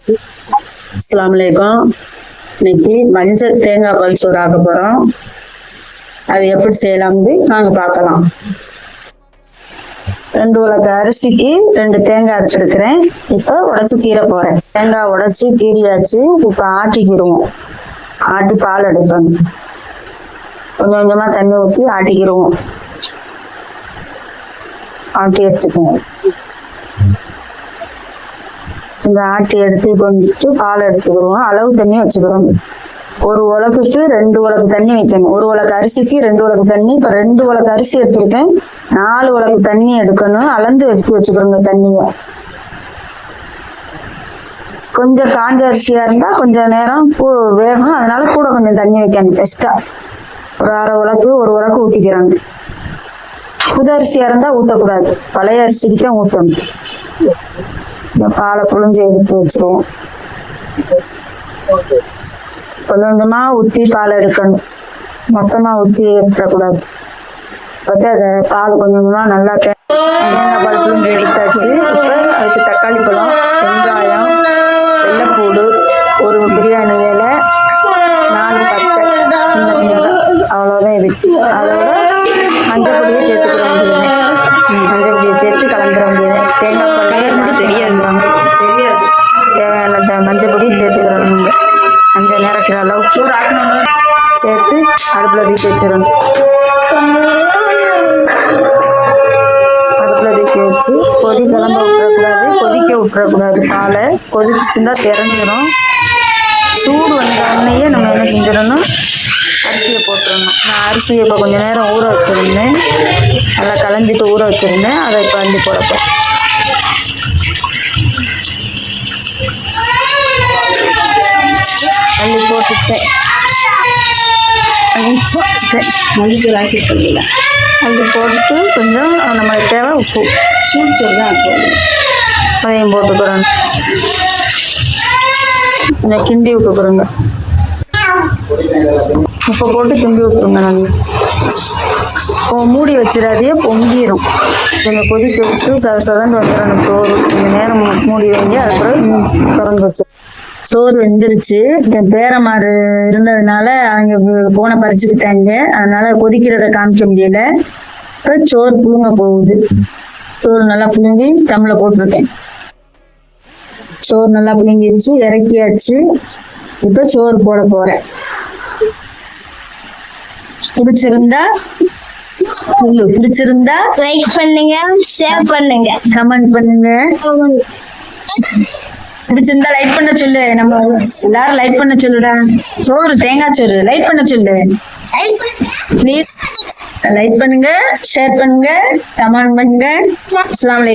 அஸ்ஸலாமு அலைக்கும். இன்னைக்கு மஞ்சள் தேங்காய் பால் சோறு ஆக்க போறோம். அது எப்படி செய்யலாம்னு நாங்க பார்க்கலாம். 2 உலக்கு அரிசிக்கு 2 தேங்காய் எடுத்துருக்கிறேன். இப்ப உடைச்சு கீரை போறேன். தேங்காய் உடைச்சு கீரியாச்சு. இப்ப ஆட்டிக்கிடுவோம். ஆட்டி பால் எடுக்கணும். கொஞ்சம் கொஞ்சமா தண்ணி ஊற்றி ஆட்டிக்கிடுவோம். ஆட்டி எடுத்துக்குவோம். இந்த ஆட்டி எடுத்து கொஞ்சிட்டு பால் எடுத்துக்கிடுவோம். அளவு தண்ணி வச்சுக்கிறோம். 1 உலக்குக்கு 2 உலக்கு தண்ணி வைக்கணும். 1 உலக்கு அரிசிக்கு 2 உலக்கு தண்ணி. இப்ப 2 உலக்கு அரிசி எடுத்துக்கிட்டேன். 4 உலக்கு தண்ணி எடுக்கணும். அளந்து எடுத்து வச்சுக்கிறோங்க தண்ணிய. கொஞ்சம் காஞ்ச அரிசியா இருந்தா கொஞ்சம் நேரம் வேகும். அதனால கூட கொஞ்சம் தண்ணி வைக்கணும். பெஸ்டா ஒரு 1/2 உலக்கு 1 உலக்கு ஊத்திக்கிறாங்க. புது அரிசியா இருந்தா ஊத்தக்கூடாது. பழைய அரிசிக்கு தான் ஊற்றணும். இந்த பாலை புழிஞ்சு எடுத்து வச்சிருவோம். கொஞ்சம் கொஞ்சமா ஊற்றி பால் எடுக்கணும். மொத்தமா ஊற்றி எடுத்துடக்கூடாது. அதை பால் கொஞ்சம் கொஞ்சமா நல்லா தேங்காய் பால் புழிஞ்சு எடுத்தாச்சு. இப்போ அதுக்கு தக்காளி பழம், வெங்காயம், வெள்ளைப்பூடு, ஒரு பிரியாணி இலை, 4 பட்டை சின்ன சின்னதாக, அவ்வளோதான் இருக்கு. அதோட மஞ்சள் பொடியை சேர்த்துக்கிற வேண்டியது. மஞ்சள் பொடியை சேர்த்து கலந்துட வேண்டியது. தேங்காய் பால் தெரியாது தேவையான மஞ்சள் பொடியை சேர்த்துக்கிறோம். அந்த நேரக்கிற அளவுக்கு சேர்த்து அடுப்புல தூக்கி வச்சிடணும். அடுப்புல தூக்கி வச்சு கிளம்ப விட்டுறக்கூடாது, கொதிக்க விட்டுறக்கூடாது. பாலை கொதிச்சுன்னா தெரிஞ்சிடும். சூடு வந்த உடனேயே நம்ம என்ன செஞ்சிடணும், அரிசியை போட்டுடணும். நான் அரிசியை இப்போ கொஞ்சம் நேரம் ஊற வச்சிருந்தேன். நல்லா கலஞ்சிட்டு ஊற வச்சிருந்தேன். அதை இப்போ அள்ளி போடப்போ அள்ளி போட்டுட்டேன். மல்லித்தூள் ஆக்கி போடல. அள்ளி போட்டுட்டு கொஞ்சம் நம்மளுக்கு தேவை உப்பு, சூழ்ச்சல் தான் அதையும் போட்டுக்கிறோம். கொஞ்சம் கிண்டி விட்டுக்கிறோங்க. உப்பை போட்டு கிண்டி விட்டுருங்க. நல்லா மூடி வச்சிடாதே, பொங்கிடும். கொஞ்சம் கொதிக்க விட்டு சதன்னு வந்துடணும். சோறு கொஞ்சம் நேரம் மூடி வைங்க. அதுக்கப்புறம் திறந்து வச்சு சோறு வெந்துருச்சு. என் பேரமாறு இருந்ததுனால அவங்க போனை பறிச்சுக்கிட்டாங்க. அதனால கொதிக்கிறத காமிக்க முடியல. இப்போ சோறு புழுங்க போகுது. சோறு நல்லா புழுங்கி தம்ல போட்டிருக்கேன். சோறு நல்லா புழுங்கிடுச்சு, இறக்கியாச்சு. இப்போ சோறு போட போறேன். பிடிச்சிருந்தா லைக் பண்ணுங்க, ஷேர் பண்ணுங்க, கமெண்ட் பண்ணுங்க. பிடிச்சிருந்தா லைக் பண்ண சொல்லு. நம்ம எல்லாரும் லைக் பண்ண சொல்லுடா. சோறு தேங்காய் சோறு லைக் பண்ண சொல்லு. ப்ளீஸ் லைக் பண்ணுங்க, ஷேர் பண்ணுங்க, கமெண்ட் பண்ணுங்க. அஸ்ஸலாமு அலைக்கும்.